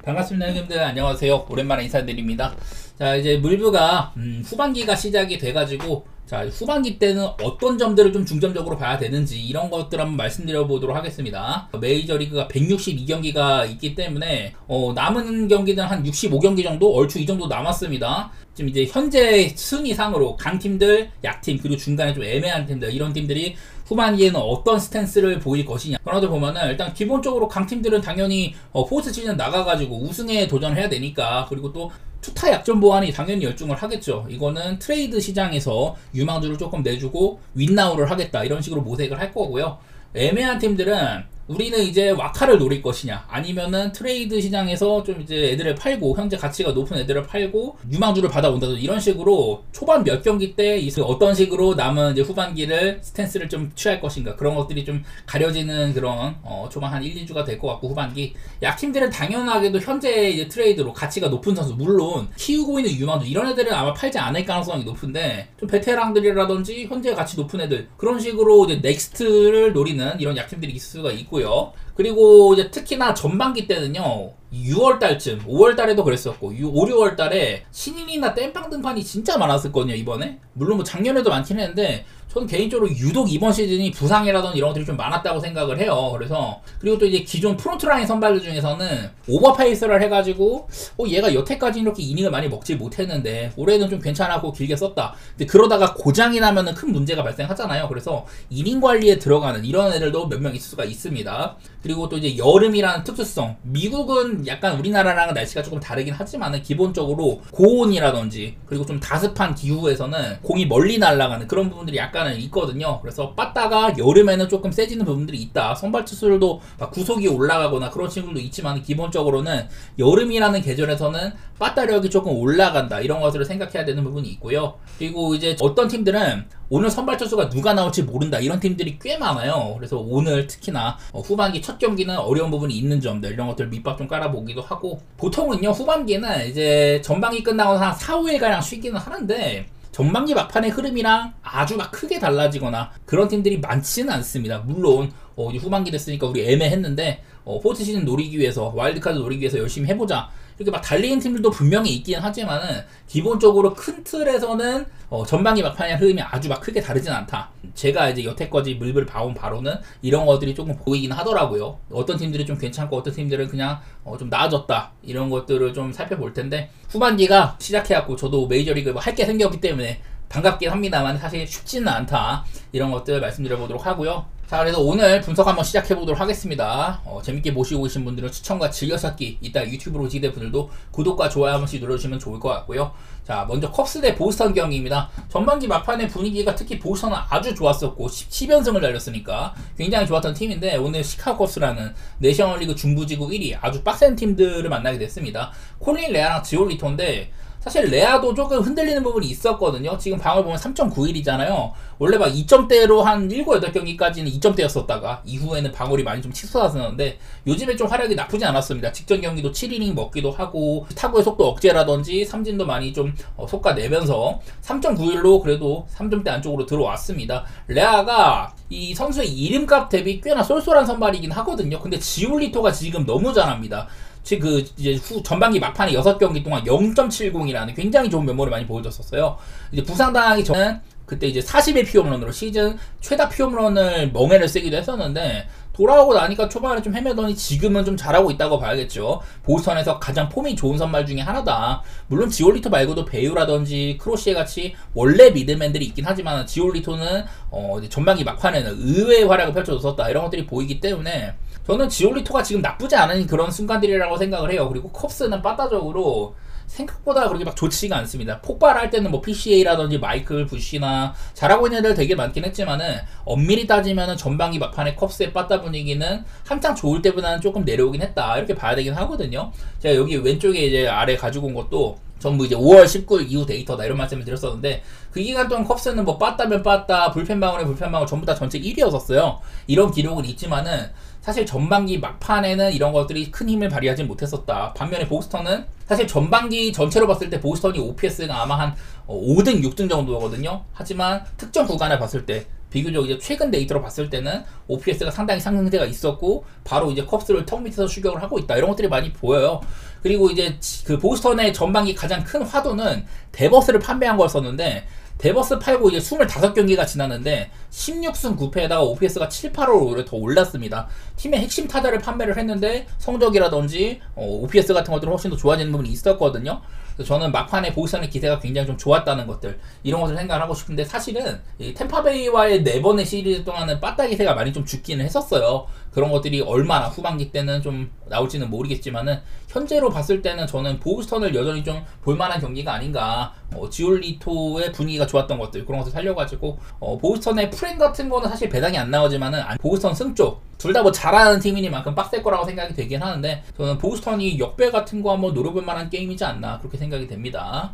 반갑습니다, 형님들. 안녕하세요. 오랜만에 인사드립니다. 자, 이제 물브가 후반기가 시작이 돼가지고, 자, 후반기 때는 어떤 점들을 좀 중점적으로 봐야 되는지 이런 것들 한번 말씀드려 보도록 하겠습니다. 메이저리그가 162경기가 있기 때문에 남은 경기는 한 65경기 정도, 얼추 이 정도 남았습니다. 지금 이제 현재 순위상으로 강팀들, 약팀, 그리고 중간에 좀 애매한 팀들, 이런 팀들이 후반기에는 어떤 스탠스를 보일 것이냐, 그런 것들 보면은 일단 기본적으로 강팀들은 당연히 포스트 시즌 나가가지고 우승에 도전해야 되니까, 그리고 또 투타 약점 보완이 당연히 열중을 하겠죠. 이거는 트레이드 시장에서 유망주를 조금 내주고 윈나우를 하겠다, 이런 식으로 모색을 할 거고요. 애매한 팀들은 우리는 이제 와카를 노릴 것이냐, 아니면은 트레이드 시장에서 좀 이제 애들을 팔고, 현재 가치가 높은 애들을 팔고 유망주를 받아온다든지, 이런 식으로 초반 몇 경기 때 어떤 식으로 남은 이제 후반기를 스탠스를 좀 취할 것인가, 그런 것들이 좀 가려지는 그런 초반 한 1, 2주가 될 것 같고, 후반기 약팀들은 당연하게도 현재 이제 트레이드로 가치가 높은 선수, 물론 키우고 있는 유망주 이런 애들은 아마 팔지 않을 가능성이 높은데, 좀 베테랑들이라든지 현재 가치 높은 애들, 그런 식으로 이제 넥스트를 노리는 이런 약팀들이 있을 수가 있고요. 그리고 이제 특히나 전반기 때는요, 6월달쯤, 5월달에도 그랬었고 5, 6월달에 신인이나 땜빵 등판이 진짜 많았었거든요. 이번에 물론 뭐 작년에도 많긴 했는데, 저는 개인적으로 유독 이번 시즌이 부상이라든지 이런 것들이 좀 많았다고 생각을 해요. 그래서, 그리고 또 이제 기존 프론트라인 선발들 중에서는 오버페이스를 해가지고 얘가 여태까지 이렇게 이닝을 많이 먹지 못했는데 올해는 좀 괜찮았고 길게 썼다, 근데 그러다가 고장이 나면은 큰 문제가 발생하잖아요. 그래서 이닝 관리에 들어가는 이런 애들도 몇 명 있을 수가 있습니다. 그리고 또 이제 여름이라는 특수성, 미국은 약간 우리나라랑 날씨가 조금 다르긴 하지만은 기본적으로 고온이라든지, 그리고 좀 다습한 기후에서는 공이 멀리 날아가는 그런 부분들이 약간은 있거든요. 그래서 빠따가 여름에는 조금 세지는 부분들이 있다. 선발 투수들도 막 구속이 올라가거나 그런 친구들도 있지만, 기본적으로는 여름이라는 계절에서는 빠따력이 조금 올라간다, 이런 것들을 생각해야 되는 부분이 있고요. 그리고 이제 어떤 팀들은 오늘 선발 투수가 누가 나올지 모른다, 이런 팀들이 꽤 많아요. 그래서 오늘 특히나 후반기 첫 경기는 어려운 부분이 있는 점들, 이런 것들 밑밥 좀 깔아보기도 하고, 보통은요 후반기는 이제 전반기 끝나고 한 4, 5일가량 쉬기는 하는데, 전반기 막판의 흐름이랑 아주 막 크게 달라지거나 그런 팀들이 많지는 않습니다. 물론 후반기 됐으니까 우리 애매했는데 포스트 시즌 노리기 위해서, 와일드카드 노리기 위해서 열심히 해보자, 이렇게 막 달리는 팀들도 분명히 있긴 하지만은, 기본적으로 큰 틀에서는 전반기 막판의 흐름이 아주 막 크게 다르진 않다. 제가 이제 여태까지 물불 봐온 바로는 이런 것들이 조금 보이긴 하더라고요. 어떤 팀들이 좀 괜찮고 어떤 팀들은 그냥 좀 나아졌다, 이런 것들을 좀 살펴볼 텐데, 후반기가 시작해갖고 저도 메이저리그 할 게 생겼기 때문에 반갑긴 합니다만 사실 쉽지는 않다, 이런 것들 말씀드려보도록 하고요. 자, 그래서 오늘 분석 한번 시작해보도록 하겠습니다. 재밌게 보시고 계신 분들은 추천과 즐겨찾기, 이따 유튜브로 오시게 된 분들도 구독과 좋아요 한 번씩 눌러주시면 좋을 것 같고요. 자, 먼저 컵스 대 보스턴 경기입니다. 전반기 막판의 분위기가 특히 보스턴은 아주 좋았었고 10연승을 달렸으니까 굉장히 좋았던 팀인데, 오늘 시카고 컵스라는 내셔널리그 중부지구 1위 아주 빡센 팀들을 만나게 됐습니다. 콜린 레아랑 지올리토인데, 사실 레아도 조금 흔들리는 부분이 있었거든요. 지금 방을 보면 3.91이잖아요. 원래 막 2점대로 한 7, 8경기까지는 2점대였었다가 이후에는 방울이 많이 좀 치솟았었는데, 요즘에 좀 활약이 나쁘지 않았습니다. 직전 경기도 7이닝 먹기도 하고, 타구의 속도 억제라든지 삼진도 많이 좀 솎아내면서 3.91로 그래도 3점대 안쪽으로 들어왔습니다. 레아가 이 선수의 이름값 대비 꽤나 쏠쏠한 선발이긴 하거든요. 근데 지올리토가 지금 너무 잘합니다. 그 이제 전반기 막판에 6경기 동안 0.70이라는 굉장히 좋은 면모를 많이 보여줬었어요. 이제 부상당하기 전에 그때 이제 40의 피홈런으로 시즌 최다 피홈런을 멍해를 쓰기도 했었는데, 돌아오고 나니까 초반에 좀 헤매더니 지금은 좀 잘하고 있다고 봐야겠죠. 보스턴에서 가장 폼이 좋은 선발 중에 하나다. 물론 지올리토 말고도 베유라든지 크로시에 같이 원래 미드맨들이 있긴 하지만, 지올리토는 전반기 막판에는 의외의 활약을 펼쳐줬었다, 이런 것들이 보이기 때문에 저는 지올리토가 지금 나쁘지 않은 그런 순간들이라고 생각을 해요. 그리고 컵스는 빠따적으로 생각보다 그렇게 막 좋지가 않습니다. 폭발할 때는 뭐 PCA라든지 마이클 부시나 잘하고 있는 애들 되게 많긴 했지만은, 엄밀히 따지면은 전반기 막판에 컵스의 빠따 분위기는 한창 좋을 때보다는 조금 내려오긴 했다, 이렇게 봐야 되긴 하거든요. 제가 여기 왼쪽에 이제 아래 가지고 온 것도 전부 이제 5월 19일 이후 데이터다, 이런 말씀을 드렸었는데, 그 기간 동안 컵스는 뭐 빠따면 빠따, 불펜방울에 불펜방울 전부 다 전체 1위였었어요. 이런 기록은 있지만은 사실 전반기 막판에는 이런 것들이 큰 힘을 발휘하지 못했었다. 반면에 보스턴은 사실 전반기 전체로 봤을 때 보스턴이 OPS가 아마 한 5등, 6등 정도거든요. 하지만 특정 구간을 봤을 때, 비교적 이제 최근 데이터로 봤을 때는 OPS가 상당히 상승세가 있었고, 바로 이제 컵스를 턱 밑에서 추격을 하고 있다, 이런 것들이 많이 보여요. 그리고 이제 그 보스턴의 전반기 가장 큰 화두는 데버스를 판매한 거였었는데, 데버스 팔고 이제 25경기가 지났는데 16승 9패에다가 OPS가 7, 8로 오히려 더 올랐습니다. 팀의 핵심 타자를 판매를 했는데 성적이라든지 OPS 같은 것들은 훨씬 더 좋아지는 부분이 있었거든요. 그래서 저는 막판에 보스턴의 기세가 굉장히 좀 좋았다는 것들, 이런 것을 생각을 하고 싶은데, 사실은 이 템파베이와의 4번의 시리즈 동안은 빠따 기세가 많이 좀 죽기는 했었어요. 그런 것들이 얼마나 후반기 때는 좀 나올지는 모르겠지만은, 현재로 봤을 때는 저는 보스턴을 여전히 좀 볼만한 경기가 아닌가. 지올리토의 분위기가 좋았던 것들, 그런 것을 살려가지고 보스턴의 프렌 같은 거는 사실 배당이 안 나오지만은 보스턴 승 쪽 둘 다 뭐 잘하는 팀이니만큼 빡셀 거라고 생각이 되긴 하는데, 저는 보스턴이 역배 같은 거 한번 노려볼 만한 게임이지 않나, 그렇게 생각이 됩니다.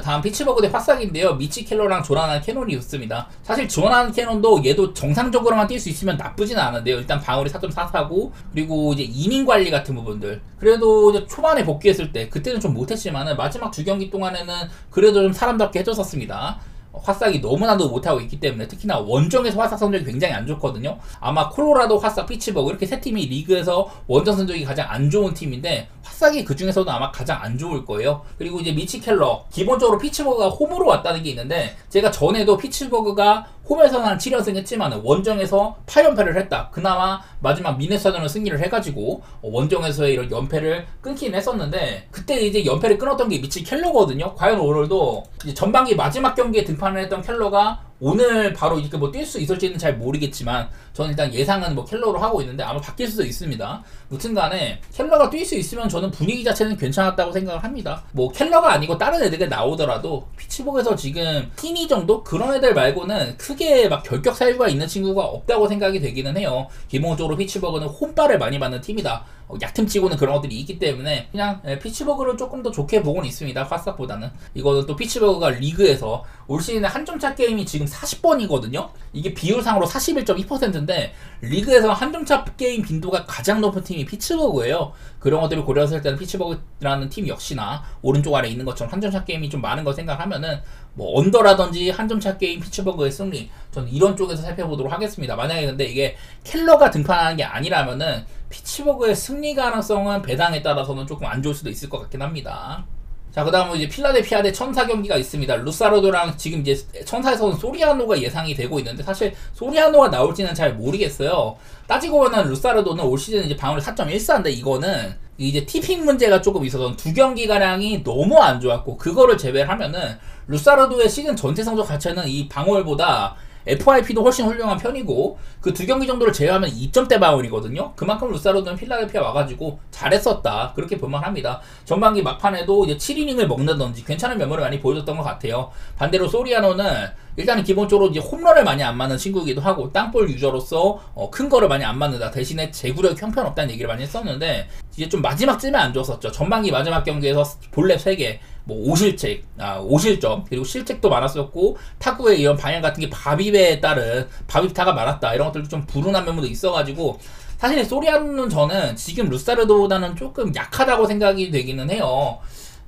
다음 피츠버그 대 화싹인데요. 미치 켈러랑 조나단 캐논이 있습니다. 사실 조나단 캐논도 얘도 정상적으로만 뛸 수 있으면 나쁘진 않은데요. 일단 방어리 4.44고, 그리고 이제 이닝 관리 같은 부분들, 그래도 이제 초반에 복귀했을 때 그때는 좀 못했지만은 마지막 2경기 동안에는 그래도 좀 사람답게 해줬었습니다. 화싹이 너무나도 못하고 있기 때문에, 특히나 원정에서 화싹 성적이 굉장히 안 좋거든요. 아마 콜로라도, 화싹, 피츠버그 이렇게 세 팀이 리그에서 원정 성적이 가장 안 좋은 팀인데, 화싹이 그 중에서도 아마 가장 안 좋을 거예요. 그리고 이제 미치 켈러, 기본적으로 피츠버그가 홈으로 왔다는 게 있는데, 제가 전에도 피츠버그가 홈에서는 한 7연승 했지만 원정에서 8연패를 했다. 그나마 마지막 미네소타전을 승리를 해가지고 원정에서의 이런 연패를 끊긴 했었는데, 그때 이제 연패를 끊었던 게 미치 켈러거든요. 과연 오늘도 이제 전반기 마지막 경기에 등판을 했던 켈러가 오늘 바로 이렇게 뭐 뛸 수 있을지는 잘 모르겠지만, 저는 일단 예상은 뭐 켈러로 하고 있는데 아마 바뀔 수도 있습니다. 무튼간에 켈러가 뛸 수 있으면 저는 분위기 자체는 괜찮았다고 생각을 합니다. 뭐 켈러가 아니고 다른 애들이 나오더라도 피츠버그에서 지금 티니 정도 그런 애들 말고는 크게 막 결격 사유가 있는 친구가 없다고 생각이 되기는 해요. 기본적으로 피츠버그는 홈발을 많이 받는 팀이다. 약팀치고는 그런 것들이 있기 때문에 그냥 피츠버그를 조금 더 좋게 보고는 있습니다. 화싹보다는. 이거는 또 피츠버그가 리그에서 올 시즌에 한 점차 게임이 지금 40번이거든요. 이게 비율상으로 41.2%인데 리그에서 한 점차 게임 빈도가 가장 높은 팀이 피츠버그예요. 그런 것들을 고려했을 때는 피츠버그라는 팀 역시나 오른쪽 아래에 있는 것처럼 한 점차 게임이 좀 많은 걸 생각하면은 뭐 언더라든지 한 점차 게임 피츠버그의 승리, 저는 이런 쪽에서 살펴보도록 하겠습니다. 만약에 근데 이게 켈러가 등판하는 게 아니라면은 피츠버그의 승리 가능성은 배당에 따라서는 조금 안 좋을 수도 있을 것 같긴 합니다. 자, 그 다음은 이제 필라델피아 대 천사 경기가 있습니다. 루사르도랑 지금 이제 천사에서는 소리아노가 예상이 되고 있는데, 사실 소리아노가 나올지는 잘 모르겠어요. 따지고 보면 루사르도는 올 시즌 이제 방어율 4.14인데, 이거는 이제 티핑 문제가 조금 있어서 2경기가량이 너무 안 좋았고, 그거를 제외를 하면은 루사르도의 시즌 전체 성적 자체는 이 방어율보다 FIP도 훨씬 훌륭한 편이고, 그 2경기 정도를 제외하면 2점대 방어율이거든요. 그만큼 루사르도는 필라델피아 와가지고 잘했었다, 그렇게 볼만합니다. 전반기 막판에도 이제 7이닝을 먹는던지 괜찮은 면모를 많이 보여줬던 것 같아요. 반대로 소리아노는 일단은 기본적으로 이제 홈런을 많이 안 맞는 친구이기도 하고, 땅볼 유저로서 큰 거를 많이 안 맞는다. 대신에 제구력이 형편없다는 얘기를 많이 했었는데, 이제 좀 마지막쯤에 안 좋았었죠. 전반기 마지막 경기에서 볼랩 3개, 뭐 5실점, 그리고 실책도 많았었고, 타구의 이런 방향 같은 게 바비베에 따른 바비타가 많았다. 이런 것들도 좀 불운한 면모도 있어가지고, 사실 소리아노는 저는 지금 루사르도보다는 조금 약하다고 생각이 되기는 해요.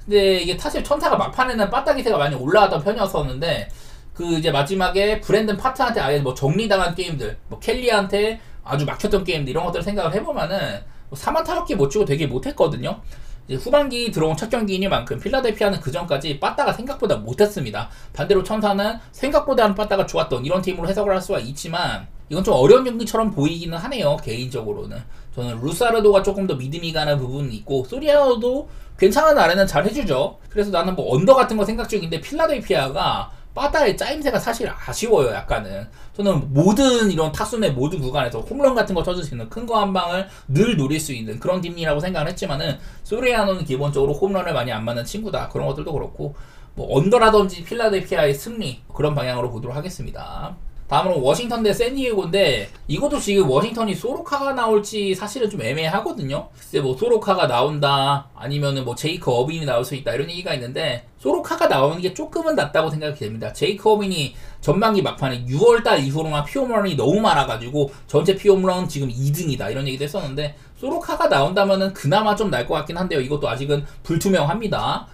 근데 이게 사실 천사가 막판에는 빠따기세가 많이 올라왔던 편이었었는데, 그 이제 마지막에 브랜든 파트한테 아예 뭐 정리당한 게임들, 뭐 켈리한테 아주 막혔던 게임들, 이런 것들을 생각을 해보면은 4만 타격기 못 치고 되게 못했거든요. 이제 후반기 들어온 첫 경기이니만큼 필라델피아는 그 전까지 빠따가 생각보다 못했습니다. 반대로 천사는 생각보다는 빠따가 좋았던 이런 팀으로 해석을 할 수가 있지만, 이건 좀 어려운 경기처럼 보이기는 하네요. 개인적으로는 저는 루사르도가 조금 더 믿음이 가는 부분이 있고, 소리아노도 괜찮은 날에는 잘 해주죠. 그래서 나는 뭐 언더 같은 거 생각 중인데, 필라델피아가 빠따의 짜임새가 사실 아쉬워요. 약간은 저는 모든 이런 타순의 모든 구간에서 홈런 같은 거 쳐줄 수 있는 큰 거 한 방을 늘 노릴 수 있는 그런 팀이라고 생각을 했지만은, 소리아노는 기본적으로 홈런을 많이 안 맞는 친구다. 그런 것들도 그렇고, 뭐 언더라든지 필라델피아의 승리, 그런 방향으로 보도록 하겠습니다. 다음으로 워싱턴 대 샌디에고인데, 이것도 지금 워싱턴이 소로카가 나올지 사실은 좀 애매하거든요. 글쎄 뭐 소로카가 나온다, 아니면은 뭐 제이크 어빈이 나올 수 있다, 이런 얘기가 있는데, 소로카가 나오는 게 조금은 낫다고 생각이 됩니다. 제이크 어빈이 전반기 막판에 6월달 이후로만 피홈런이 너무 많아가지고 전체 피홈런 지금 2등이다, 이런 얘기도 했었는데, 소로카가 나온다면은 그나마 좀 날 것 같긴 한데요. 이것도 아직은 불투명합니다.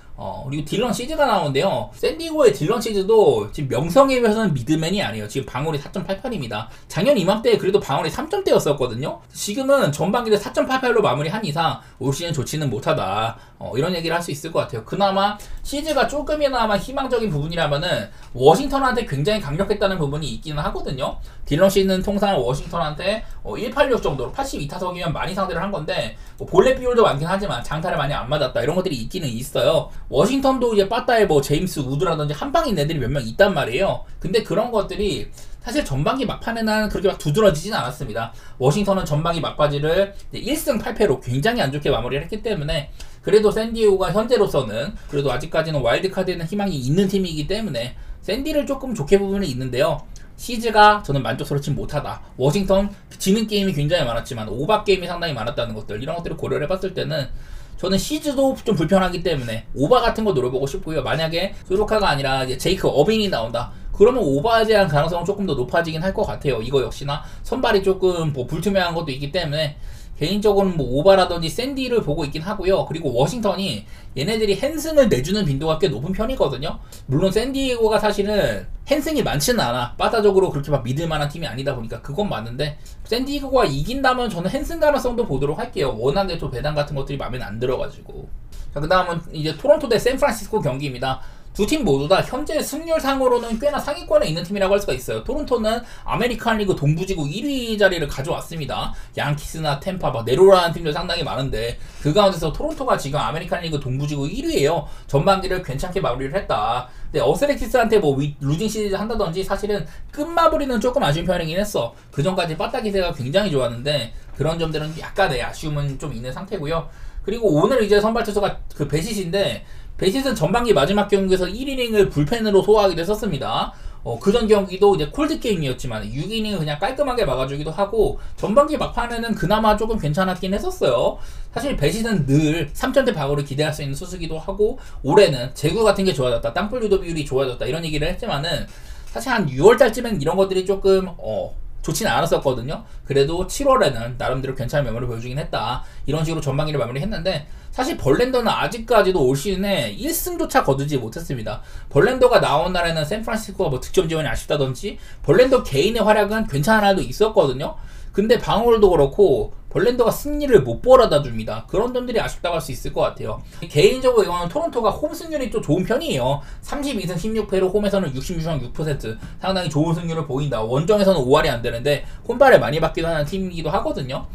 그리고 딜런 시즈가 나오는데요. 샌디에고의 딜런 시즈도 지금 명성에 비해서는 미드맨이 아니에요. 지금 방어율이 4.88입니다. 작년 이맘때 그래도 방어율이 3점대였었거든요. 지금은 전반기를 4.88로 마무리한 이상 올 시즌 좋지는 못하다. 이런 얘기를 할 수 있을 것 같아요. 그나마 시즈가 조금이나마 희망적인 부분이라면은 워싱턴한테 굉장히 강력했다는 부분이 있기는 하거든요. 딜런 씨는 통상 워싱턴한테 186 정도로 82타석이면 많이 상대를 한 건데 볼넷 비율도 많긴 하지만 장타를 많이 안 맞았다 이런 것들이 있기는 있어요. 워싱턴도 이제 빠따에 제임스 우드라든지 한 방인 애들이 몇 명 있단 말이에요. 근데 그런 것들이 사실 전반기 막판에는 그렇게 막 두드러지진 않았습니다. 워싱턴은 전반기 막바지를 1승 8패로 굉장히 안 좋게 마무리를 했기 때문에 그래도 샌디에고가 현재로서는 그래도 아직까지는 와일드카드에는 희망이 있는 팀이기 때문에 샌디를 조금 좋게 보면은 있는데요. 시즈가 저는 만족스럽진 못하다. 워싱턴 지는 게임이 굉장히 많았지만 오바 게임이 상당히 많았다는 것들 이런 것들을 고려를 해봤을 때는 저는 시즈도 좀 불편하기 때문에 오바 같은 거 노려보고 싶고요. 만약에 소로카가 아니라 이제 제이크 어빙이 나온다. 그러면 오바에 대한 가능성은 조금 더 높아지긴 할 것 같아요. 이거 역시나 선발이 조금 불투명한 것도 있기 때문에 개인적으로는 오바라든지 샌디를 보고 있긴 하고요. 그리고 워싱턴이 얘네들이 핸승을 내주는 빈도가 꽤 높은 편이거든요. 물론 샌디에고가 사실은 핸승이 많지는 않아. 바다적으로 그렇게 막 믿을 만한 팀이 아니다 보니까 그건 맞는데 샌디에고가 이긴다면 저는 핸승 가능성도 보도록 할게요. 워낙에 또 배당 같은 것들이 마음에 안 들어가지고. 자, 그 다음은 이제 토론토 대 샌프란시스코 경기입니다. 두 팀 모두 다 현재 승률상으로는 꽤나 상위권에 있는 팀이라고 할 수가 있어요. 토론토는 아메리칸 리그 동부지구 1위 자리를 가져왔습니다. 양키스나 템파, 네로라는 팀도 상당히 많은데 그 가운데서 토론토가 지금 아메리칸 리그 동부지구 1위예요. 전반기를 괜찮게 마무리를 했다. 근데 어스레티스한테 루징 시리즈 한다든지 사실은 끝마무리는 조금 아쉬운 편이긴 했어. 그 전까지 빠따 기세가 굉장히 좋았는데 그런 점들은 약간의 아쉬움은 좀 있는 상태고요. 그리고 오늘 이제 선발 투수가 그 베시신데 베시는 전반기 마지막 경기에서 1이닝을 불펜으로 소화하기도 했었습니다. 그전 경기도 이제 콜드게임이었지만 6이닝을 그냥 깔끔하게 막아주기도 하고 전반기 막판에는 그나마 조금 괜찮았긴 했었어요. 사실 베시는 늘 3점대 방어를 기대할 수 있는 수수기도 하고 올해는 제구 같은 게 좋아졌다. 땅볼 유도 비율이 좋아졌다. 이런 얘기를 했지만은 사실 한 6월달쯤엔 이런 것들이 조금 좋지는 않았었거든요. 그래도 7월에는 나름대로 괜찮은 면모를 보여주긴 했다. 이런 식으로 전반기를 마무리했는데 사실 벌랜더는 아직까지도 올 시즌에 1승조차 거두지 못했습니다. 벌랜더가 나온 날에는 샌프란시스코가 득점 지원이 아쉽다든지 벌랜더 개인의 활약은 괜찮은 날도 있었거든요. 근데 방어도 그렇고 벌랜더가 승리를 못 벌어다 줍니다. 그런 점들이 아쉽다고 할 수 있을 것 같아요. 개인적으로 이거는 토론토가 홈 승률이 좀 좋은 편이에요. 32승 16패로 홈에서는 66% 상당히 좋은 승률을 보인다. 원정에서는 5할이 안 되는데 홈발을 많이 받기도 하는 팀이기도 하거든요.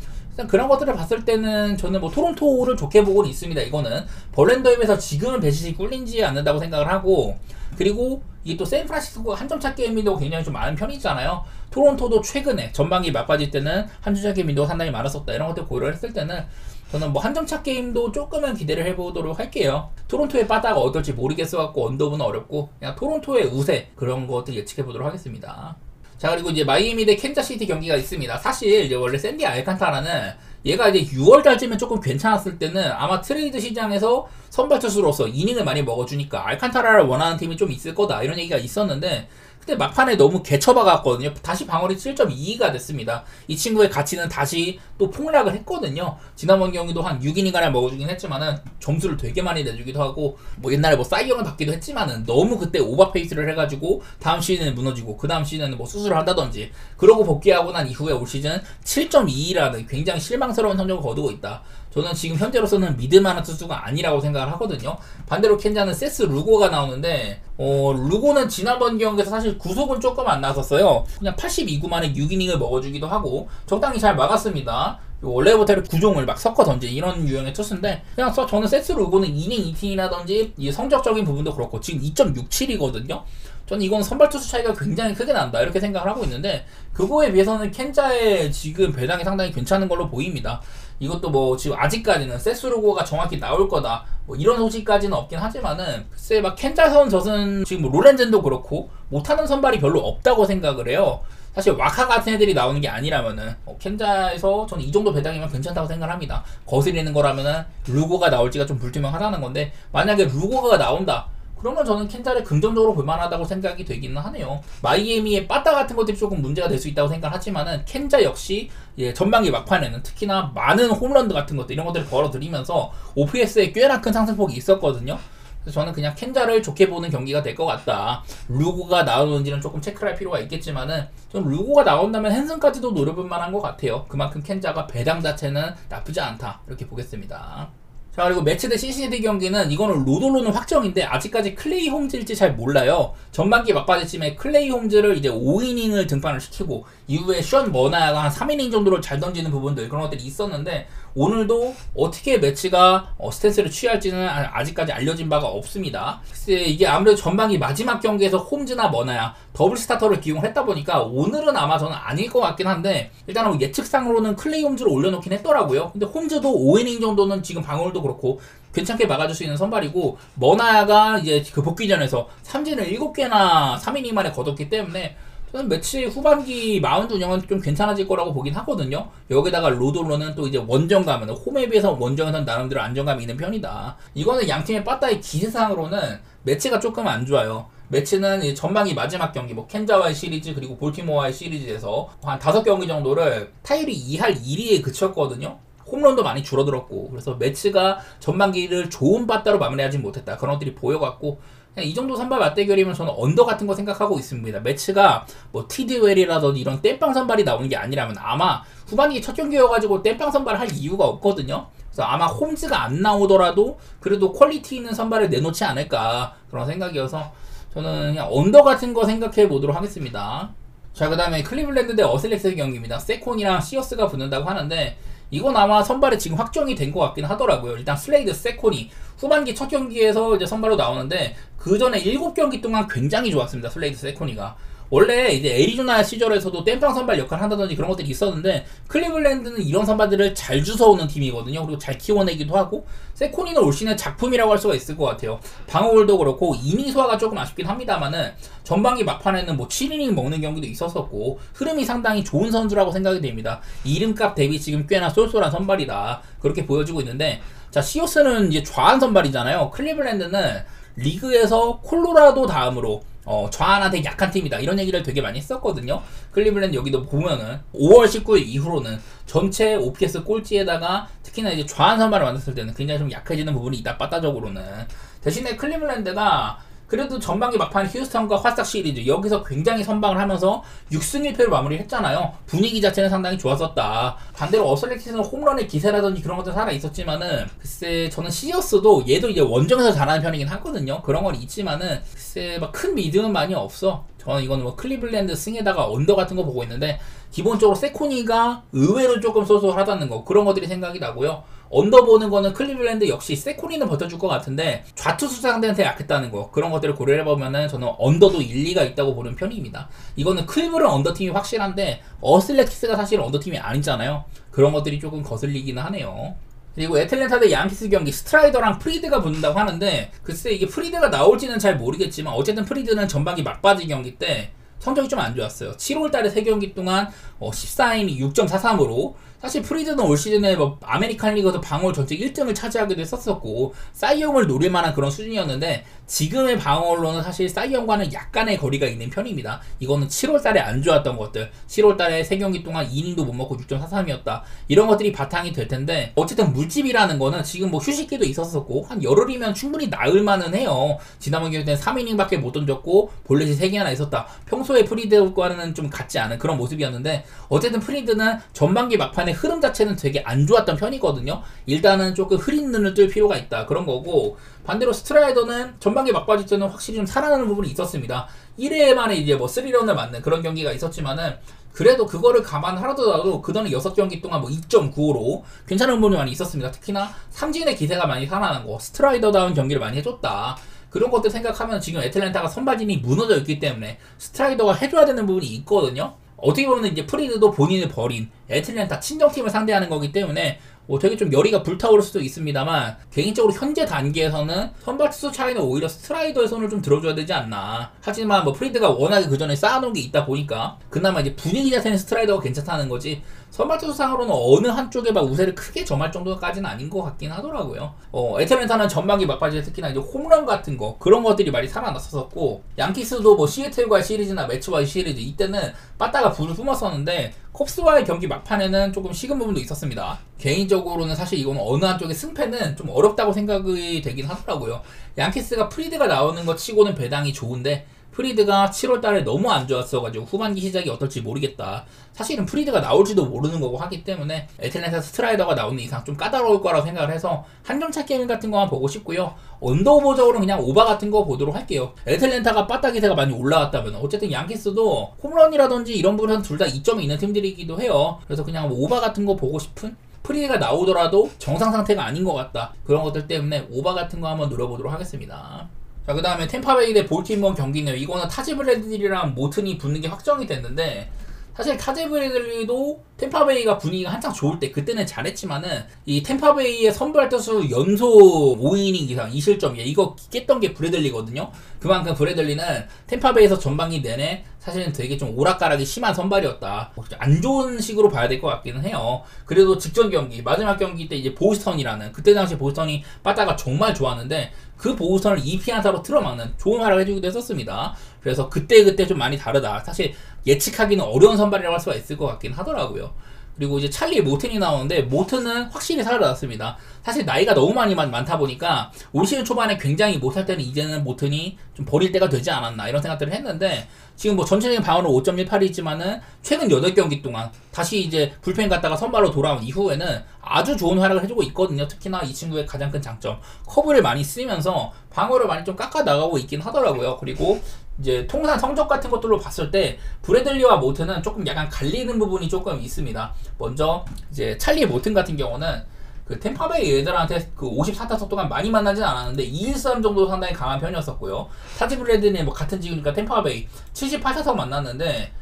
그런 것들을 봤을 때는 저는 토론토를 좋게 보고는 있습니다. 이거는 벌랜더에 비해서 지금은 배시시 꿀리지 않는다고 생각을 하고 그리고 이게 또 샌프란시스코가 한 점 차 게임도 굉장히 좀 많은 편이잖아요. 토론토도 최근에 전반기 막바지 때는 한 점 차 게임도 상당히 많았었다. 이런 것들 고려를 했을 때는 저는 한 점 차 게임도 조금은 기대를 해보도록 할게요. 토론토의 바다가 어떨지 모르겠어갖고 언더브는 어렵고 그냥 토론토의 우세 그런 것들 예측해보도록 하겠습니다. 자, 그리고 이제 마이애미 대 캔자시티 경기가 있습니다. 사실 이제 원래 샌디 알칸타라는 얘가 이제 6월달쯤에 조금 괜찮았을 때는 아마 트레이드 시장에서 선발 투수로서 이닝을 많이 먹어주니까 알칸타라를 원하는 팀이 좀 있을 거다 이런 얘기가 있었는데 근데 막판에 너무 개쳐박았거든요. 다시 방어率 7.22가 됐습니다. 이 친구의 가치는 다시 또 폭락을 했거든요. 지난번 경기도 한 6이닝가량 먹어주긴 했지만은 점수를 되게 많이 내주기도 하고 옛날에 사이영을 받기도 했지만은 너무 그때 오버페이스를 해가지고 다음 시즌에 무너지고 그 다음 시즌에는 수술을 한다든지 그러고 복귀하고 난 이후에 올 시즌 7.22라는 굉장히 실망스러운 성적을 거두고 있다. 저는 지금 현재로서는 믿을만한 투수가 아니라고 생각을 하거든요. 반대로 켄자는 세스 루고가 나오는데 루고는 지난번 경기에서 사실 구속은 조금 안 나섰어요. 그냥 82구 만에 6이닝을 먹어주기도 하고 적당히 잘 막았습니다. 원래부터 구종을 막 섞어 던지 이런 유형의 투수인데 그냥 저는 세스 루고는 2이닝 2팀이라든지 성적적인 부분도 그렇고 지금 2.67이거든요. 저는 이건 선발 투수 차이가 굉장히 크게 난다 이렇게 생각을 하고 있는데 그거에 비해서는 켄자의 지금 배당이 상당히 괜찮은 걸로 보입니다. 이것도 지금 아직까지는 세스루고가 정확히 나올 거다 이런 소식까지는 없긴 하지만은 글쎄 켄자 선젖은 지금 로렌젠도 그렇고 못하는 선발이 별로 없다고 생각을 해요. 사실 와카 같은 애들이 나오는 게 아니라면은 켄자에서 저는 이 정도 배당이면 괜찮다고 생각을 합니다. 거스리는 거라면은 루고가 나올지가 좀 불투명하다는 건데 만약에 루고가 나온다 그러면 저는 켄자를 긍정적으로 볼만하다고 생각이 되기는 하네요. 마이애미의 빠따 같은 것들이 조금 문제가 될 수 있다고 생각하지만은 켄자 역시 전반기 막판에는 특히나 많은 홈런 같은 것들 이런 것들을 벌어들이면서 OPS에 꽤나 큰 상승폭이 있었거든요. 그래서 저는 그냥 켄자를 좋게 보는 경기가 될 것 같다. 루고가 나오는지는 조금 체크를 할 필요가 있겠지만은 좀 루고가 나온다면 핸슨까지도 노려볼 만한 것 같아요. 그만큼 켄자가 배당 자체는 나쁘지 않다 이렇게 보겠습니다. 자, 그리고 매치 대 CCD 경기는 이거는 로돌로는 확정인데 아직까지 클레이 홈즈일지 잘 몰라요. 전반기 막바지쯤에 클레이 홈즈를 이제 5이닝을 등판을 시키고 이후에 션 머나야가 한 3이닝 정도를 잘 던지는 부분들 그런 것들이 있었는데 오늘도 어떻게 매치가 스탠스를 취할지는 아직까지 알려진 바가 없습니다. 이게 아무래도 전반기 마지막 경기에서 홈즈나 머나야 더블 스타터를 기용했다 보니까 오늘은 아마 저는 아닐 것 같긴 한데 일단은 예측상으로는 클레이 홈즈를 올려놓긴 했더라고요. 근데 홈즈도 5이닝 정도는 지금 방어율도 그렇고 괜찮게 막아줄 수 있는 선발이고 머나야가 이제 그 복귀전에서 삼진을 7개나 3이닝 만에 거뒀기 때문에 저는 매치 후반기 마운드 운영은 좀 괜찮아질 거라고 보긴 하거든요. 여기다가 로돌로는 또 이제 원정감은 홈에 비해서 원정에서는 나름대로 안정감이 있는 편이다. 이거는 양팀의 빠따의 기세상으로는 매치가 조금 안 좋아요. 매치는 전반기 마지막 경기 켄자와의 시리즈 그리고 볼티모어와의 시리즈에서 한 5경기 정도를 타율이 2할 1위에 그쳤거든요. 홈런도 많이 줄어들었고 그래서 매치가 전반기를 좋은 빠따로 마무리하지 못했다. 그런 것들이 보여갖고 이 정도 선발 맞대결이면 저는 언더 같은 거 생각하고 있습니다. 매치가 티드웰이라든지 이런 땜빵 선발이 나오는 게 아니라면 아마 후반기 첫 경기여가지고 땜빵 선발을 할 이유가 없거든요. 그래서 아마 홈즈가 안 나오더라도 그래도 퀄리티 있는 선발을 내놓지 않을까 그런 생각이어서 저는 그냥 언더 같은 거 생각해 보도록 하겠습니다. 자, 그 다음에 클리블랜드 대 어슬렉스 경기입니다. 세콘이랑 시어스가 붙는다고 하는데 이건 아마 선발에 지금 확정이 된 것 같긴 하더라고요. 일단 슬레이드 세콘이 후반기 첫 경기에서 이제 선발로 나오는데 그 전에 7경기 동안 굉장히 좋았습니다. 슬레이드 세코니가. 원래 이제 애리조나 시절에서도 땜빵 선발 역할을 한다든지 그런 것들이 있었는데 클리블랜드는 이런 선발들을 잘 주워오는 팀이거든요. 그리고 잘 키워내기도 하고 세코니는 올 시즌 작품이라고 할 수가 있을 것 같아요. 방어율도 그렇고 이닝 소화가 조금 아쉽긴 합니다만은 전반기 막판에는 7이닝 먹는 경기도 있었었고 흐름이 상당히 좋은 선수라고 생각이 됩니다. 이름값 대비 지금 꽤나 쏠쏠한 선발이다 그렇게 보여지고 있는데 자, 시오스는 이제 좌한 선발이잖아요. 클리블랜드는 리그에서 콜로라도 다음으로 좌한한테 약한 팀이다 이런 얘기를 되게 많이 했었거든요. 클리블랜드 여기도 보면은 5월 19일 이후로는 전체 OPS 꼴찌에다가 특히나 이제 좌한 선발을 만났을 때는 굉장히 좀 약해지는 부분이 있다 빠따적으로는. 대신에 클리블랜드가 그래도 전반기 막판 휴스턴과 화싹 시리즈 여기서 굉장히 선방을 하면서 6승 1패로 마무리했잖아요. 분위기 자체는 상당히 좋았었다. 반대로 어슬렉시스는 홈런의 기세라든지 그런 것들 살아있었지만은 글쎄 저는 시어스도 얘도 이제 원정에서 잘하는 편이긴 하거든요. 그런 건 있지만은 글쎄 막 큰 믿음은 많이 없어. 저는 이거는 클리블랜드 승에다가 언더 같은 거 보고 있는데 기본적으로 세코니가 의외로 조금 쏘쏘하다는 거 그런 것들이 생각이 나고요. 언더 보는 거는 클리블랜드 역시 세코니는 버텨줄 것 같은데 좌투수 상대한테 약했다는 거 그런 것들을 고려해보면은 저는 언더도 일리가 있다고 보는 편입니다. 이거는 클블은 언더팀이 확실한데 어슬렉시스가 사실 언더팀이 아니잖아요. 그런 것들이 조금 거슬리기는 하네요. 그리고 애틀랜타 대 양키스 경기 스트라이더랑 프리드가 붙는다고 하는데 글쎄 이게 프리드가 나올지는 잘 모르겠지만 어쨌든 프리드는 전반기 막바지 경기 때 성적이 좀 안 좋았어요. 7월달에 3경기 동안 14이닝 6.43으로 사실 프리드는 올 시즌에 아메리칸 리그에서 방어율 전체 1등을 차지하기도 했었었고 사이영을 노릴 만한 그런 수준이었는데 지금의 방어율로는 사실 사이영과는 약간의 거리가 있는 편입니다. 이거는 7월달에 안 좋았던 것들 7월달에 3경기 동안 2이닝도 못 먹고 6.43이었다 이런 것들이 바탕이 될 텐데 어쨌든 물집이라는 거는 지금 휴식기도 있었었고 한 열흘이면 충분히 나을 만은 해요. 지난번 경기 때는 3이닝밖에 못 던졌고 볼넷이 3개나 있었다. 평소에 프리드과는 좀 같지 않은 그런 모습이었는데 어쨌든 프리드는 전반기 막판에 흐름 자체는 되게 안 좋았던 편이거든요. 일단은 조금 흐린 눈을 뜰 필요가 있다 그런 거고 반대로 스트라이더는 전반기 막바지 때는 확실히 좀 살아나는 부분이 있었습니다. 1회 만에 이제 3런을 맞는 그런 경기가 있었지만은 그래도 그거를 감안하더라도 그전에 6경기 동안 2.95로 괜찮은 부분이 많이 있었습니다. 특히나 삼진의 기세가 많이 살아나는 거 스트라이더다운 경기를 많이 해줬다. 그런 것들 생각하면 지금 애틀랜타가 선발진이 무너져 있기 때문에 스트라이더가 해줘야 되는 부분이 있거든요. 어떻게 보면 이제 프리드도 본인을 버린 애틀랜타 친정팀을 상대하는 거기 때문에 되게 좀 열의가 불타오를 수도 있습니다만 개인적으로 현재 단계에서는 선발 투수 차이는 오히려 스트라이더의 손을 좀 들어줘야 되지 않나. 하지만 프리드가 워낙에 그 전에 쌓아놓은 게 있다 보니까 그나마 이제 분위기 자체는 스트라이더가 괜찮다는 거지 선발 투수상으로는 어느 한쪽에 우세를 크게 점할 정도까지는 아닌 것 같긴 하더라고요. 애틀랜타는 전반기 막바지에 특히나 이제 홈런 같은 거 그런 것들이 많이 살아났었고 양키스도 시애틀과의 시리즈나 매츠와의 시리즈 이때는 빠따가 불을 뿜었었는데 컵스와의 경기 막판에는 조금 식은 부분도 있었습니다. 개인적으로는 사실 이거는 어느 한쪽의 승패는 좀 어렵다고 생각이 되긴 하더라고요. 양키스가 프리드가 나오는 것 치고는 배당이 좋은데 프리드가 7월달에 너무 안 좋았어가지고 후반기 시작이 어떨지 모르겠다. 사실은 프리드가 나올지도 모르는 거고 하기 때문에 애틀랜타 스트라이더가 나오는 이상 좀 까다로울 거라고 생각을 해서 한점차 게임 같은 거만 보고 싶고요. 언더오버적으로 그냥 오바 같은 거 보도록 할게요. 애틀랜타가 빠따 기세가 많이 올라왔다면 어쨌든 양키스도 홈런이라든지 이런 부분은 둘 다 이점이 있는 팀들이기도 해요. 그래서 그냥 뭐 오바 같은 거 보고 싶은, 프리드가 나오더라도 정상 상태가 아닌 것 같다, 그런 것들 때문에 오바 같은 거 한번 노려보도록 하겠습니다. 자, 그 다음에 템파베이 대 볼티모어 경기네요. 이거는 타지 브래들리랑 모튼이 붙는 게 확정이 됐는데, 사실 타지 브래들리도 템파베이가 분위기가 한창 좋을 때 그때는 잘했지만은 이 템파베이의 선발 투수 연속 5이닝 이상 2실점이에요. 이거 깼던 게 브래들리거든요. 그만큼 브래들리는 템파베이에서 전반기 내내 사실은 되게 좀 오락가락이 심한 선발이었다. 안 좋은 식으로 봐야 될 것 같기는 해요. 그래도 직전 경기, 마지막 경기 때 이제 보스턴이라는, 그때 당시 보스턴이 빠따가 정말 좋았는데 그 보스턴을 2피안타로 틀어막는 좋은 활약을 해주기도 했었습니다. 그래서 그때 좀 많이 다르다. 사실 예측하기는 어려운 선발이라고 할 수가 있을 것 같긴 하더라고요. 그리고 이제 찰리 모튼이 나오는데, 모튼은 확실히 살아났습니다. 사실 나이가 너무 많다 보니까 올 시즌 초반에 굉장히 못할 때는 이제는 모튼이 좀 버릴 때가 되지 않았나 이런 생각들을 했는데, 지금 뭐 전체적인 방어는 5.18이지만은 최근 8경기 동안 다시 이제 불펜 갔다가 선발로 돌아온 이후에는 아주 좋은 활약을 해주고 있거든요. 특히나 이 친구의 가장 큰 장점, 커브를 많이 쓰면서 방어를 많이 좀 깎아 나가고 있긴 하더라고요. 그리고 이제 통산 성적 같은 것들로 봤을 때 브래들리와 모튼은 조금 약간 갈리는 부분이 조금 있습니다. 먼저 이제 찰리 모튼 같은 경우는 그 템파베이 애들한테 그 54타석 동안 많이 만나진 않았는데 213 정도 상당히 강한 편이었었고요. 타지 브래들리는 뭐 같은 지구니까 템파베이 78타석 만났는데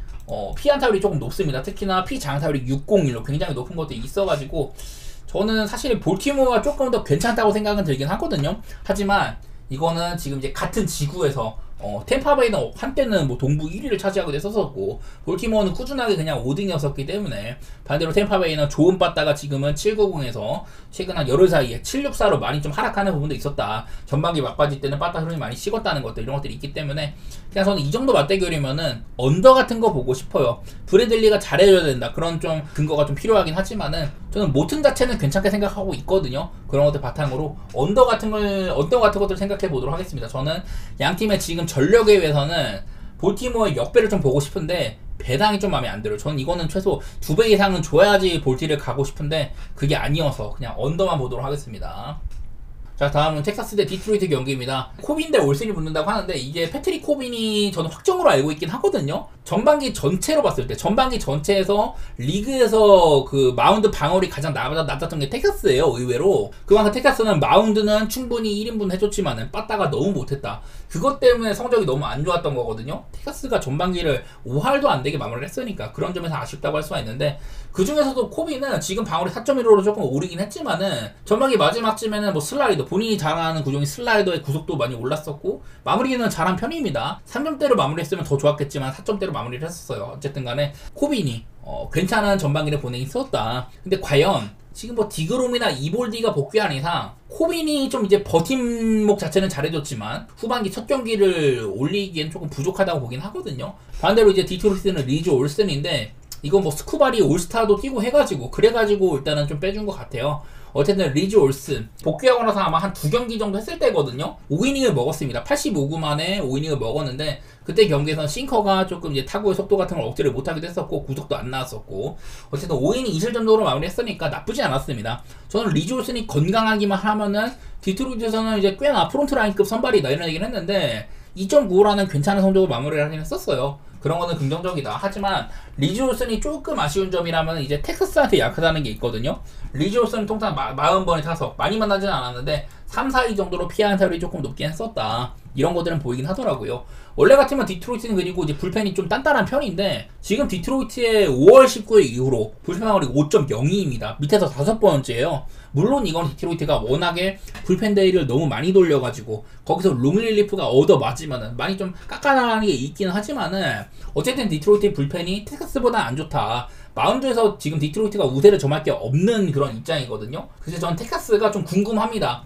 피안타율이 조금 높습니다. 특히나 피장타율이 601로 굉장히 높은 것도 있어가지고 저는 사실 볼티모어가 조금 더 괜찮다고 생각은 들긴 하거든요. 하지만 이거는 지금 이제 같은 지구에서 템파베이는 한때는 뭐 동부 1위를 차지하기도 했었고, 볼티모어는 꾸준하게 그냥 5등이었었기 때문에, 반대로 템파베이는 좋은 빠따가 지금은 790에서 최근 한 열흘 사이에 764로 많이 좀 하락하는 부분도 있었다. 전반기 막바지 때는 빠따 흐름이 많이 식었다는 것들, 이런 것들이 있기 때문에 그냥 저는 이 정도 맞대결이면은 언더 같은 거 보고 싶어요. 브래들리가 잘해줘야 된다, 그런 좀 근거가 좀 필요하긴 하지만은 저는 모튼 자체는 괜찮게 생각하고 있거든요. 그런 것들 바탕으로 언더 같은 것들 생각해 보도록 하겠습니다. 저는 양 팀의 지금 전력에 비해서는 볼티모어의 역배를 좀 보고 싶은데 배당이 좀 마음에 안 들어요. 저는 이거는 최소 2배 이상은 줘야지 볼티를 가고 싶은데 그게 아니어서 그냥 언더만 보도록 하겠습니다. 자, 다음은 텍사스 대 디트로이트 경기입니다. 코빈 대 올슨이 붙는다고 하는데, 이게 패트릭 코빈이 저는 확정으로 알고 있긴 하거든요. 전반기 전체로 봤을 때, 전반기 전체에서 리그에서 그 마운드 방어율이 가장 낮았던 게 텍사스예요, 의외로. 그만큼 텍사스는 마운드는 충분히 1인분 해줬지만은 빠따가 너무 못했다. 그것 때문에 성적이 너무 안 좋았던 거거든요. 텍사스가 전반기를 5할도 안 되게 마무리를 했으니까 그런 점에서 아쉽다고 할 수가 있는데, 그 중에서도 코빈은 지금 방어율이 4.15로 조금 오르긴 했지만은 전반기 마지막쯤에는 뭐 슬라이더, 본인이 잘하는 구종이 슬라이더의 구속도 많이 올랐었고 마무리는 잘한 편입니다. 3점대로 마무리했으면 더 좋았겠지만 4점대로 마무리를 했었어요. 어쨌든 간에 코빈이 괜찮은 전반기를 보내긴 썼다. 근데 과연 지금 뭐 디그롬이나 이볼디가 복귀한 이상 코빈이 좀 이제 버팀목 자체는 잘해줬지만 후반기 첫 경기를 올리기엔 조금 부족하다고 보긴 하거든요. 반대로 이제 디트로이트는 리즈 올슨인데, 이건 뭐 스쿠바리 올스타도 뛰고 해가지고 그래가지고 일단은 좀 빼준 것 같아요. 어쨌든 리즈 올슨 복귀하고 나서 아마 한 2경기 정도 했을 때거든요. 5이닝을 먹었습니다. 85구 만에 5이닝을 먹었는데, 그때 경기에서는 싱커가 조금 이제 타구의 속도 같은 걸 억제를 못하기도 했었고 구속도 안 나왔었고, 어쨌든 5이닝 2실점 정도로 마무리했으니까 나쁘지 않았습니다. 저는 리즈 올슨이 건강하기만 하면은 디트로이트에서는 이제 꽤나 프론트 라인급 선발이다 이런 얘기를 했는데 2.95라는 괜찮은 성적으로 마무리를 하긴 했었어요. 그런 거는 긍정적이다. 하지만 리즈 올슨이 조금 아쉬운 점이라면 이제 텍사스한테 약하다는 게 있거든요. 리즈 올슨은 통상 40번의 타석 많이 만나지는 않았는데 3, 4위 정도로 피안타율이 조금 높긴 했었다. 이런 것들은 보이긴 하더라고요. 원래 같으면 디트로이트는 그리고 이제 불펜이 좀 단단한 편인데, 지금 디트로이트의 5월 19일 이후로 불펜 방어율이 5.02입니다. 밑에서 5번째예요. 물론 이건 디트로이트가 워낙에 불펜 데이를 너무 많이 돌려가지고 거기서 롱릴리프가 얻어 맞으면은 많이 좀 깎아나가는 게 있긴 하지만은, 어쨌든 디트로이트의 불펜이 텍사스보다 안 좋다. 마운드에서 지금 디트로이트가 우세를 점할 게 없는 그런 입장이거든요. 그래서 저는 텍사스가 좀 궁금합니다.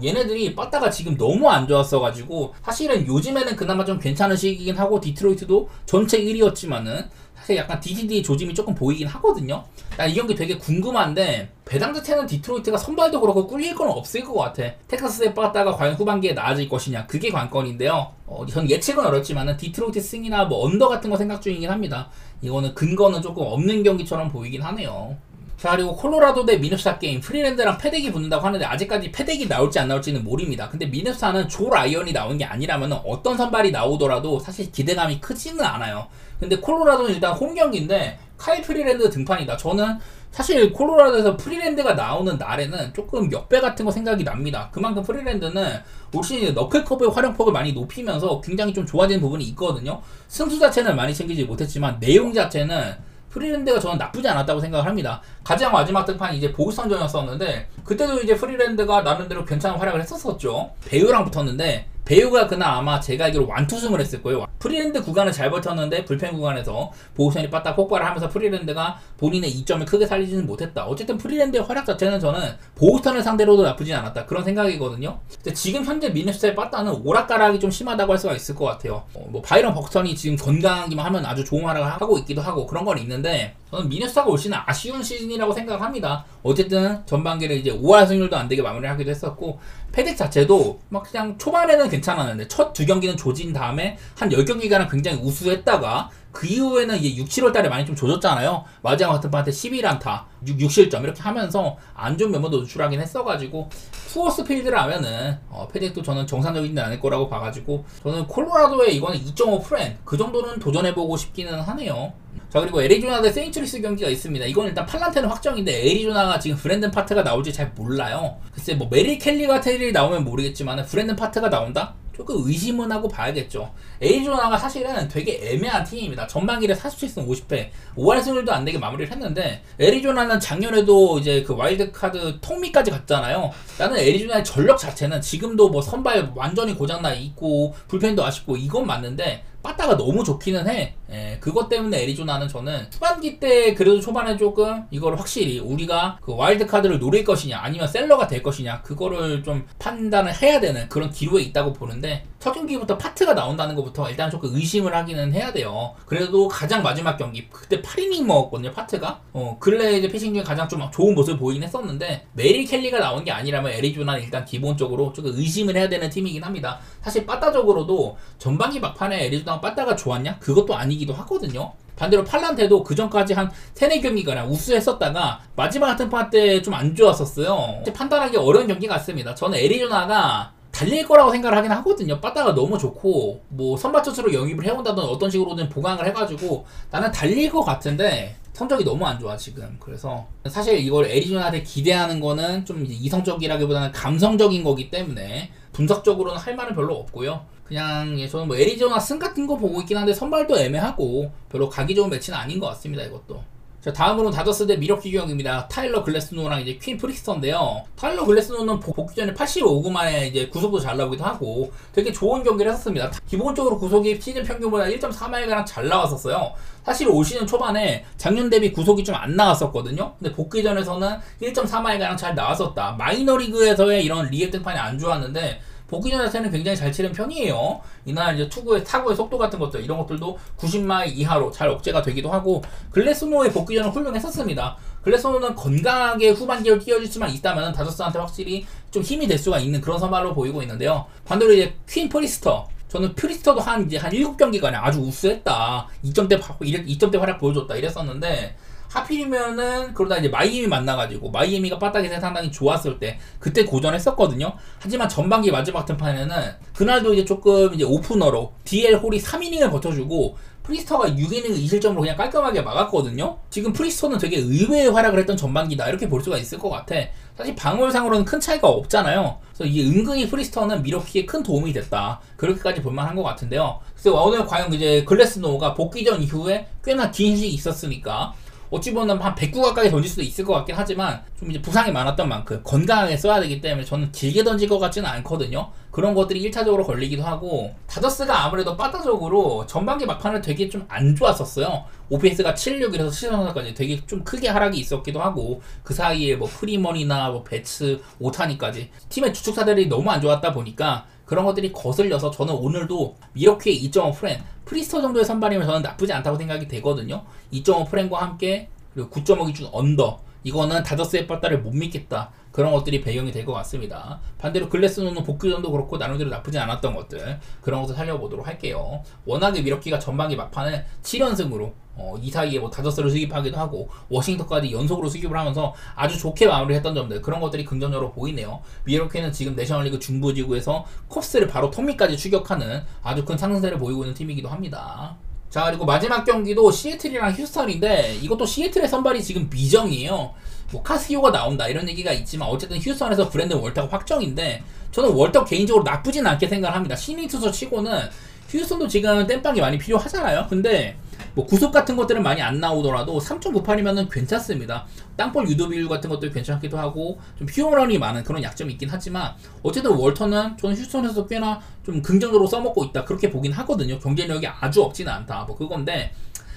얘네들이 빠따가 지금 너무 안 좋았어가지고 사실은 요즘에는 그나마 좀 괜찮은 시기이긴 하고 디트로이트도 전체 1위였지만은 사실 약간 DTD의 조짐이 조금 보이긴 하거든요. 난 이 경기 되게 궁금한데 배당 자체는 디트로이트가 선발도 그렇고 꿀릴 건 없을 것 같아. 텍사스에 빠따가 과연 후반기에 나아질 것이냐 그게 관건인데요. 전 예측은 어렵지만은 디트로이트 승이나 뭐 언더 같은 거 생각 중이긴 합니다. 이거는 근거는 조금 없는 경기처럼 보이긴 하네요. 자, 그리고 콜로라도 대 미네소타 게임 프리랜드랑 패덱이 붙는다고 하는데 아직까지 패덱이 나올지 안 나올지는 모릅니다. 근데 미네소타는 조 라이언이 나온 게 아니라면 어떤 선발이 나오더라도 사실 기대감이 크지는 않아요. 근데 콜로라도는 일단 홈 경기인데 카일 프리랜드 등판이다. 저는 사실 콜로라도에서 프리랜드가 나오는 날에는 조금 역배 같은 거 생각이 납니다. 그만큼 프리랜드는 올 시즌 너클컵의 활용폭을 많이 높이면서 굉장히 좀 좋아지는 부분이 있거든요. 승수 자체는 많이 챙기지 못했지만 내용 자체는 프리랜드가 저는 나쁘지 않았다고 생각을 합니다. 가장 마지막 등판이 이제 보스턴전이었었는데 그때도 이제 프리랜드가 나름대로 괜찮은 활약을 했었었죠. 배우랑 붙었는데 배우가 그날 아마 제가 알기로 완투승을 했을 거예요. 프리랜드 구간을 잘 버텼는데 불펜 구간에서 보스턴이 빠딱 폭발을 하면서 프리랜드가 본인의 이점을 크게 살리지는 못했다. 어쨌든 프리랜드의 활약 자체는 저는 보스턴을 상대로도 나쁘지 않았다 그런 생각이거든요. 근데 지금 현재 미네소타의 빠따는 오락가락이 좀 심하다고 할 수가 있을 것 같아요. 뭐 바이런 벅턴이 지금 건강하기만 하면 아주 좋은 활약을 하고 있기도 하고 그런 건 있는데 저는 미네소타가 올 시즌 아쉬운 시즌이라고 생각합니다. 어쨌든 전반기를 이제 5할 승률도 안 되게 마무리하기도 했었고 패덱 자체도 막 그냥 초반에는 괜찮았는데 첫 두 경기는 조진 다음에 한 10경기가량 굉장히 우수했다가 그 이후에는 이제 6, 7월 달에 많이 좀 조졌잖아요. 마지막 같은 판한테 11안타, 6실점 이렇게 하면서 안 좋은 면모도 노출하긴 했어가지고 투어스 필드를 하면은 패덱도 저는 정상적이지 않을 거라고 봐가지고 저는 콜로라도에 이거는 2.5 프렌 그 정도는 도전해보고 싶기는 하네요. 자, 그리고 애리조나 대 세인트루이스 경기가 있습니다. 이건 일단 팔란테는 확정인데 애리조나가 지금 브랜든 파트가 나올지 잘 몰라요. 글쎄 뭐 메릴 켈리가 테일이 나오면 모르겠지만 브랜든 파트가 나온다? 조금 의심은 하고 봐야겠죠. 애리조나가 사실은 되게 애매한 팀입니다. 전반기를 47승 50패 5할 승률도 안 되게 마무리를 했는데 애리조나는 작년에도 이제 그 와일드카드 턱밑까지 갔잖아요. 나는 애리조나의 전력 자체는 지금도 뭐 선발 완전히 고장나 있고 불펜도 아쉽고 이건 맞는데 빠따가 너무 좋기는 해. 그것 때문에 애리조나는 저는 후반기 때 그래도 초반에 조금 이걸 확실히 우리가 그 와일드카드를 노릴 것이냐 아니면 셀러가 될 것이냐 그거를 좀 판단을 해야 되는 그런 기로에 있다고 보는데 첫 경기부터 파트가 나온다는 것부터 일단 조금 의심을 하기는 해야 돼요. 그래도 가장 마지막 경기 그때 8이닝 먹었거든요 파트가. 근래 이제 피칭 중에 가장 좀 좋은 모습을 보이긴 했었는데 메릴 켈리가 나온 게 아니라면 애리조나는 일단 기본적으로 조금 의심을 해야 되는 팀이긴 합니다. 사실 빠따적으로도 전반기 막판에 애리조나가 빠따가 좋았냐? 그것도 아니기도 하거든요. 반대로 팔란테도 그 전까지 한 3-4경기가 우수했었다가 마지막 같은 판 때 좀 안 좋았었어요. 판단하기 어려운 경기 같습니다. 저는 애리조나가 달릴 거라고 생각을 하긴 하거든요. 빠따가 너무 좋고 뭐 선발 투수로 영입을 해온다든 어떤 식으로든 보강을 해가지고 나는 달릴 것 같은데 성적이 너무 안 좋아 지금. 그래서 사실 이걸 애리조나한테 기대하는 거는 좀 이성적이라기보다는 감성적인 거기 때문에 분석적으로는 할 말은 별로 없고요. 그냥 저는 뭐 애리조나 승 같은 거 보고 있긴 한데 선발도 애매하고 별로 가기 좋은 매치는 아닌 것 같습니다 이것도. 자, 다음으로는 다저스 대 미러키 경기입니다. 타일러 글래스노랑 이제 퀸 프리스터인데요. 타일러 글래스노는 복귀 전에 85구 만에 이제 구속도 잘 나오기도 하고 되게 좋은 경기를 했었습니다. 기본적으로 구속이 시즌 평균보다 1.4마일가량 잘 나왔었어요. 사실 올 시즌 초반에 작년 대비 구속이 좀 안 나왔었거든요. 근데 복귀 전에서는 1.4마일가량 잘 나왔었다. 마이너리그에서의 이런 리앱 등판이 안 좋았는데 복귀 전 자체는 굉장히 잘 치는 편이에요. 이날 이제 타구의 속도 같은 것들 이런 것들도 90마일 이하로 잘 억제가 되기도 하고 글래스노의 복귀 전은 훌륭했었습니다. 글래스노는 건강하게 후반기를 뛰어줄 수만 있다면 다저스한테 확실히 좀 힘이 될 수가 있는 그런 선발로 보이고 있는데요. 반대로 이제 퀸 프리스터 저는 프리스터도 한 7경기가 아주 우수했다. 2점대 활약 보여줬다 이랬었는데 하필이면은 그러다 이제 마이애미 만나가지고 마이애미가 빠따기에 상당히 좋았을 때 그때 고전했었거든요. 하지만 전반기 마지막 등판에는 그날도 이제 조금 이제 오프너로 DL 홀이 3이닝을 버텨주고 프리스터가 6이닝 2실점으로 그냥 깔끔하게 막았거든요. 지금 프리스터는 되게 의외의 활약을 했던 전반기다 이렇게 볼 수가 있을 것 같아. 사실 방울상으로는 큰 차이가 없잖아요. 그래서 이게 은근히 프리스터는 미러키에 큰 도움이 됐다 그렇게까지 볼만한 것 같은데요. 그래서 오늘 과연 이제 글래스노가 복귀 전 이후에 꽤나 긴 휴식이 있었으니까 어찌 보면 한 109 가까이 던질 수도 있을 것 같긴 하지만 좀 이제 부상이 많았던 만큼 건강하게 써야 되기 때문에 저는 길게 던질 것 같지는 않거든요. 그런 것들이 1차적으로 걸리기도 하고, 다저스가 아무래도 빠따적으로 전반기 막판을 되게 좀 안 좋았었어요. OPS가 76이라서 시선까지 되게 좀 크게 하락이 있었기도 하고, 그 사이에 뭐 프리먼이나 뭐 배츠, 오타니까지 팀의 주축사들이 너무 안 좋았다 보니까 그런 것들이 거슬려서 저는 오늘도 미러키의 2.5 프렌, 프리스터 정도의 선발이면 저는 나쁘지 않다고 생각이 되거든요. 2.5 프렌과 함께 그리고 9.5 기준 언더, 이거는 다저스의 빠따를 못 믿겠다, 그런 것들이 배경이 될 것 같습니다. 반대로 글래스노는 복귀전도 그렇고 나름대로 나쁘지 않았던 것들, 그런 것을 살려보도록 할게요. 워낙에 미러키가 전반기 막판에 7연승으로 이 사이에 뭐 다저스를 수입하기도 하고 워싱턴까지 연속으로 수입을 하면서 아주 좋게 마무리했던 점들, 그런 것들이 긍정적으로 보이네요. 미러키는 지금 내셔널리그 중부지구에서 컵스를 바로 톱미까지 추격하는 아주 큰 상승세를 보이고 있는 팀이기도 합니다. 자, 그리고 마지막 경기도 시애틀이랑 휴스턴인데, 이것도 시애틀의 선발이 지금 미정이에요. 뭐 카시오가 나온다 이런 얘기가 있지만 어쨌든 휴스턴에서 브랜든 월터가 확정인데, 저는 월터 개인적으로 나쁘진 않게 생각합니다. 신인 투수 치고는 휴스턴도 지금 땜빵이 많이 필요하잖아요. 근데 뭐 구속 같은 것들은 많이 안 나오더라도 3.98이면은 괜찮습니다. 땅볼 유도 비율 같은 것도 괜찮기도 하고 좀 피홈런이 많은 그런 약점이 있긴 하지만, 어쨌든 월터는 저는 휴스턴에서 꽤나 좀 긍정적으로 써먹고 있다, 그렇게 보긴 하거든요. 경쟁력이 아주 없지는 않다, 뭐 그건데.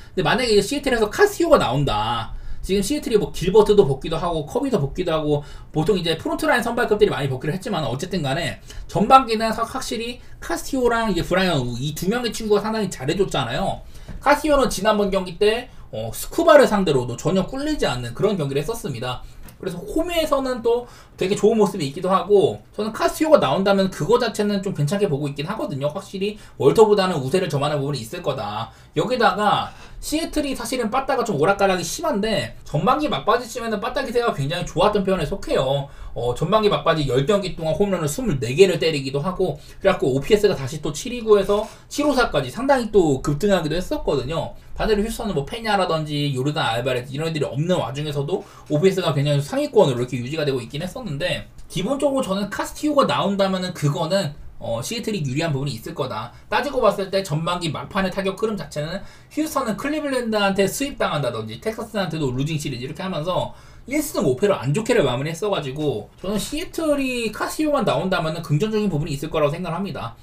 근데 만약에 시애틀에서 카시오가 나온다, 지금 시애틀이 뭐 길버트도 복귀도 하고 커비도 복귀도 하고 보통 이제 프론트라인 선발급들이 많이 복귀를 했지만, 어쨌든 간에 전반기는 확실히 카스티오랑 이제 브라이언 우, 이 두 명의 친구가 상당히 잘해줬잖아요. 카스티오는 지난번 경기 때 스쿠바를 상대로도 전혀 꿀리지 않는 그런 경기를 했었습니다. 그래서 홈에서는 또 되게 좋은 모습이 있기도 하고, 저는 카스티오가 나온다면 그거 자체는 좀 괜찮게 보고 있긴 하거든요. 확실히 월터보다는 우세를 점하는 부분이 있을 거다. 여기다가 시애틀이 사실은 빠따가 좀 오락가락이 심한데, 전반기 막바지쯤에는 빠따 기세가 굉장히 좋았던 편에 속해요. 전반기 막바지 10경기 동안 홈런을 24개를 때리기도 하고, 그래갖고 OPS가 다시 또 729에서 754까지 상당히 또 급등하기도 했었거든요. 반대로 휴스턴은 뭐 페냐라든지 요르단 알바레스 이런 애들이 없는 와중에서도 OPS가 굉장히 상위권으로 이렇게 유지가 되고 있긴 했었는데, 기본적으로 저는 카스티오가 나온다면은 그거는 시애틀이 유리한 부분이 있을 거다. 따지고 봤을 때 전반기 막판의 타격 흐름 자체는 휴스턴은 클리블랜드한테 수입당한다든지 텍사스한테도 루징 시리즈 이렇게 하면서 1승 5패로 안 좋게를 마무리했어가지고, 저는 시애틀이 카시오만 나온다면 긍정적인 부분이 있을 거라고 생각합니다.